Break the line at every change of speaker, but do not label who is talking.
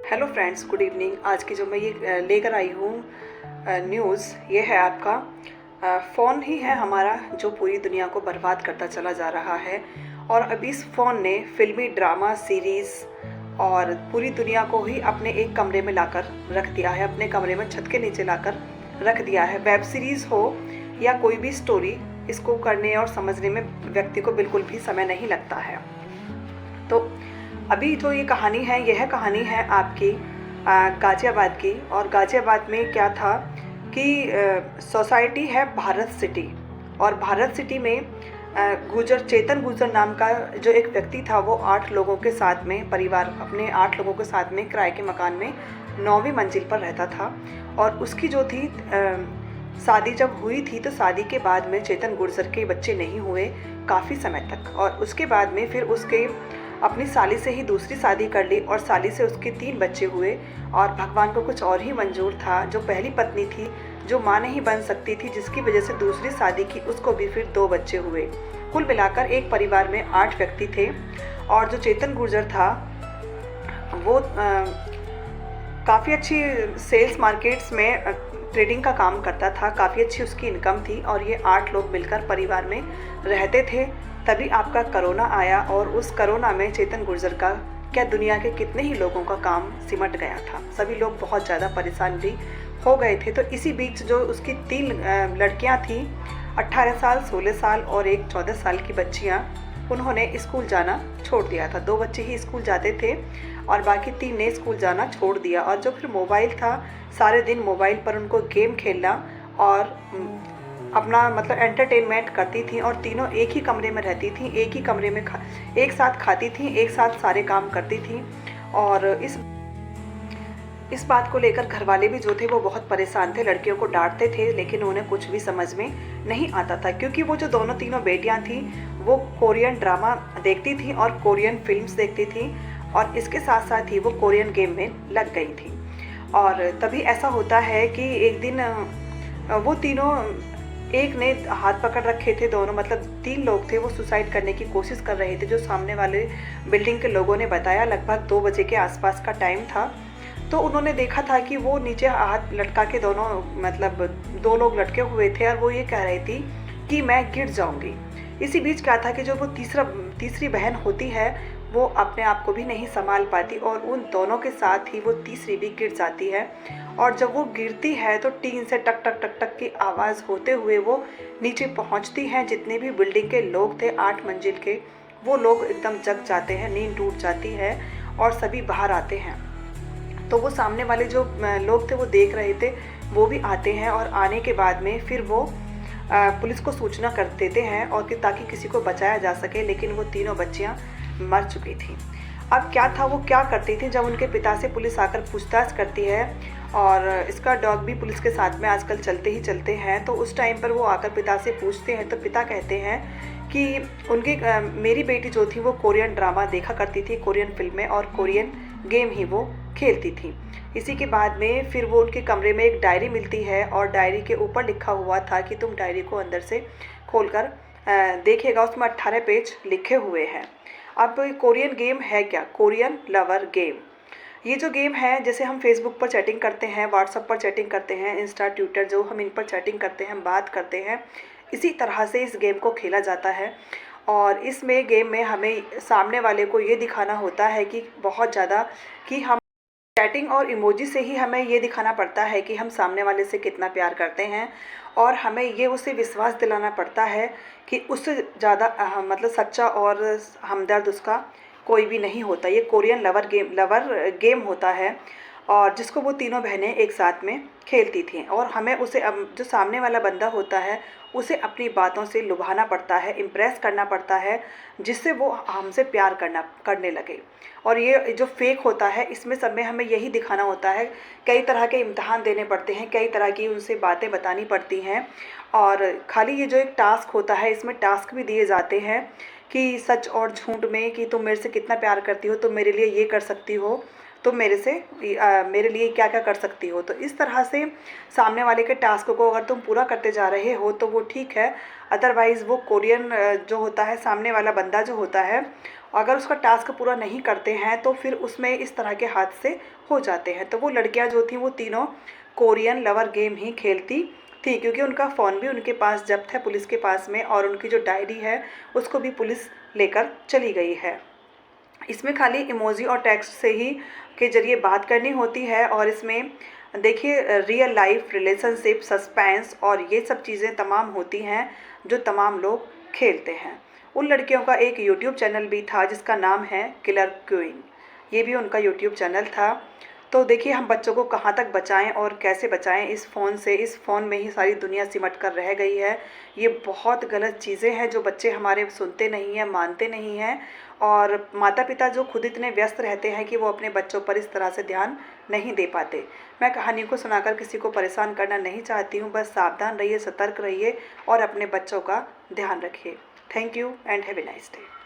Hello friends, good evening. आज की जो मैं ये लेकर आई हूँ न्यूज़, ये है आपका फ़ोन ही है हमारा जो पूरी दुनिया को बर्बाद करता चला जा रहा है। और अभी इस फ़ोन ने फिल्मी ड्रामा सीरीज़ और पूरी दुनिया को ही अपने एक कमरे में लाकर रख दिया है, अपने कमरे में छत के नीचे लाकर रख दिया है। वेब सीरीज़ हो या कोई भी स्टोरी, इसको करने और समझने में व्यक्ति को बिल्कुल भी समय नहीं लगता है। तो अभी जो ये कहानी है, यह कहानी है आपकी गाज़ियाबाद की। और गाज़ियाबाद में क्या था कि सोसाइटी है भारत सिटी, और भारत सिटी में चेतन गुर्जर नाम का जो एक व्यक्ति था, वो 8 लोगों के साथ में, परिवार अपने 8 लोगों के साथ में किराए के मकान में 9वीं मंजिल पर रहता था। और उसकी जो थी शादी जब हुई थी, तो शादी के बाद में चेतन गुर्जर के बच्चे नहीं हुए काफ़ी समय तक। और उसके बाद में फिर उसके अपनी साली से ही दूसरी शादी कर ली, और साली से उसके 3 बच्चे हुए। और भगवान को कुछ और ही मंजूर था, जो पहली पत्नी थी, जो माँ नहीं बन सकती थी, जिसकी वजह से दूसरी शादी की, उसको भी फिर 2 बच्चे हुए। कुल मिलाकर एक परिवार में 8 व्यक्ति थे। और जो चेतन गुर्जर था, वो काफ़ी अच्छी सेल्स मार्केट्स में ट्रेडिंग का काम करता था, काफ़ी अच्छी उसकी इनकम थी। और ये 8 लोग मिलकर परिवार में रहते थे। तभी आपका कोरोना आया, और उस कोरोना में चेतन गुर्जर का क्या, दुनिया के कितने ही लोगों का काम सिमट गया था। सभी लोग बहुत ज़्यादा परेशान भी हो गए थे। तो इसी बीच जो उसकी 3 लड़कियां थीं, 18 साल, 16 साल और एक 14 साल की बच्चियां, उन्होंने स्कूल जाना छोड़ दिया था। 2 बच्चे ही स्कूल जाते थे और बाकी 3 ने स्कूल जाना छोड़ दिया। और जो फिर मोबाइल था, सारे दिन मोबाइल पर उनको गेम खेलना और अपना मतलब एंटरटेनमेंट करती थी। और तीनों एक ही कमरे में रहती थी, एक ही कमरे में एक साथ खाती थी, एक साथ सारे काम करती थी। और इस बात को लेकर घर वाले भी जो थे वो बहुत परेशान थे, लड़कियों को डांटते थे, लेकिन उन्हें कुछ भी समझ में नहीं आता था। क्योंकि वो जो दोनों तीनों बेटियां थी, वो कोरियन ड्रामा देखती थी और कोरियन फिल्म्स देखती थी, और इसके साथ साथ ही वो कोरियन गेम में लग गई थी। और तभी ऐसा होता है कि एक दिन वो तीनों, एक ने हाथ पकड़ रखे थे, दोनों मतलब 3 लोग थे, वो सुसाइड करने की कोशिश कर रहे थे। जो सामने वाले बिल्डिंग के लोगों ने बताया, लगभग 2 बजे के आसपास का टाइम था। तो उन्होंने देखा था कि वो नीचे हाथ लटका के, दोनों मतलब 2 लोग लटके हुए थे, और वो ये कह रही थी कि मैं गिर जाऊंगी। इसी बीच क्या था कि जो वो तीसरी बहन होती है, वो अपने आप को भी नहीं संभाल पाती, और उन दोनों के साथ ही वो तीसरी भी गिर जाती है। और जब वो गिरती है, तो टीन से टक टक टक टक की आवाज़ होते हुए वो नीचे पहुंचती है। जितने भी बिल्डिंग के लोग थे 8 मंजिल के, वो लोग एकदम जग जाते हैं, नींद टूट जाती है, और सभी बाहर आते हैं। तो वो सामने वाले जो लोग थे, वो देख रहे थे, वो भी आते हैं। और आने के बाद में फिर वो पुलिस को सूचना कर देते हैं, और कि ताकि किसी को बचाया जा सके। लेकिन वो तीनों बच्चियां मर चुकी थी। अब क्या था, वो क्या करती थी, जब उनके पिता से पुलिस आकर पूछताछ करती है, और इसका डॉग भी पुलिस के साथ में आजकल चलते ही चलते हैं, तो उस टाइम पर वो आकर पिता से पूछते हैं। तो पिता कहते हैं कि उनकी मेरी बेटी जो थी, वो कोरियन ड्रामा देखा करती थी, कोरियन फिल्में और कोरियन गेम ही वो खेलती थी। इसी के बाद में फिर वो उनके कमरे में एक डायरी मिलती है, और डायरी के ऊपर लिखा हुआ था कि तुम डायरी को अंदर से खोलकर देखिएगा, उसमें 18 पेज लिखे हुए हैं। अब कोरियन गेम है क्या, कोरियन लवर गेम। ये जो गेम है, जैसे हम फेसबुक पर चैटिंग करते हैं, व्हाट्सएप पर चैटिंग करते हैं, इंस्टा, ट्विटर, जो हम इन पर चैटिंग करते हैं, बात करते हैं, इसी तरह से इस गेम को खेला जाता है। और इसमें गेम में हमें सामने वाले को ये दिखाना होता है कि बहुत ज़्यादा, कि हम चैटिंग और इमोजी से ही हमें ये दिखाना पड़ता है कि हम सामने वाले से कितना प्यार करते हैं। और हमें ये उसे विश्वास दिलाना पड़ता है कि उससे ज़्यादा मतलब सच्चा और हमदर्द उसका कोई भी नहीं होता। ये कोरियन लवर गेम होता है, और जिसको वो तीनों बहनें एक साथ में खेलती थीं। और हमें उसे जो सामने वाला बंदा होता है, उसे अपनी बातों से लुभाना पड़ता है, इम्प्रेस करना पड़ता है, जिससे वो हमसे प्यार करने लगे। और ये जो फेक होता है, इसमें सब में हमें यही दिखाना होता है। कई तरह के इम्तहान देने पड़ते हैं, कई तरह की उनसे बातें बतानी पड़ती हैं। और खाली ये जो एक टास्क होता है, इसमें टास्क भी दिए जाते हैं कि सच और झूठ में, कि तुम मेरे से कितना प्यार करती हो, तुम मेरे लिए ये कर सकती हो, तुम मेरे लिए क्या क्या कर सकती हो। तो इस तरह से सामने वाले के टास्क को अगर तुम पूरा करते जा रहे हो, तो वो ठीक है। अदरवाइज़ वो कोरियन जो होता है, सामने वाला बंदा जो होता है, अगर उसका टास्क पूरा नहीं करते हैं तो फिर उसमें इस तरह के हादसे हो जाते हैं। तो वो लड़कियां जो थी वो तीनों कोरियन लवर गेम ही खेलती थी, क्योंकि उनका फ़ोन भी उनके पास जब्त है पुलिस के पास में, और उनकी जो डायरी है उसको भी पुलिस लेकर चली गई है। इसमें खाली इमोजी और टेक्स्ट से ही के ज़रिए बात करनी होती है, और इसमें देखिए रियल लाइफ रिलेशनशिप, सस्पेंस और ये सब चीज़ें तमाम होती हैं जो तमाम लोग खेलते हैं। उन लड़कियों का एक यूट्यूब चैनल भी था जिसका नाम है किलर क्वीन, ये भी उनका यूट्यूब चैनल था। तो देखिए हम बच्चों को कहाँ तक बचाएं और कैसे बचाएं इस फ़ोन से। इस फ़ोन में ही सारी दुनिया सिमट कर रह गई है। ये बहुत गलत चीज़ें हैं जो बच्चे हमारे सुनते नहीं हैं, मानते नहीं हैं, और माता पिता जो खुद इतने व्यस्त रहते हैं कि वो अपने बच्चों पर इस तरह से ध्यान नहीं दे पाते। मैं कहानी को सुनाकर किसी को परेशान करना नहीं चाहती हूँ, बस सावधान रहिए, सतर्क रहिए और अपने बच्चों का ध्यान रखिए। Thank you and have a nice day.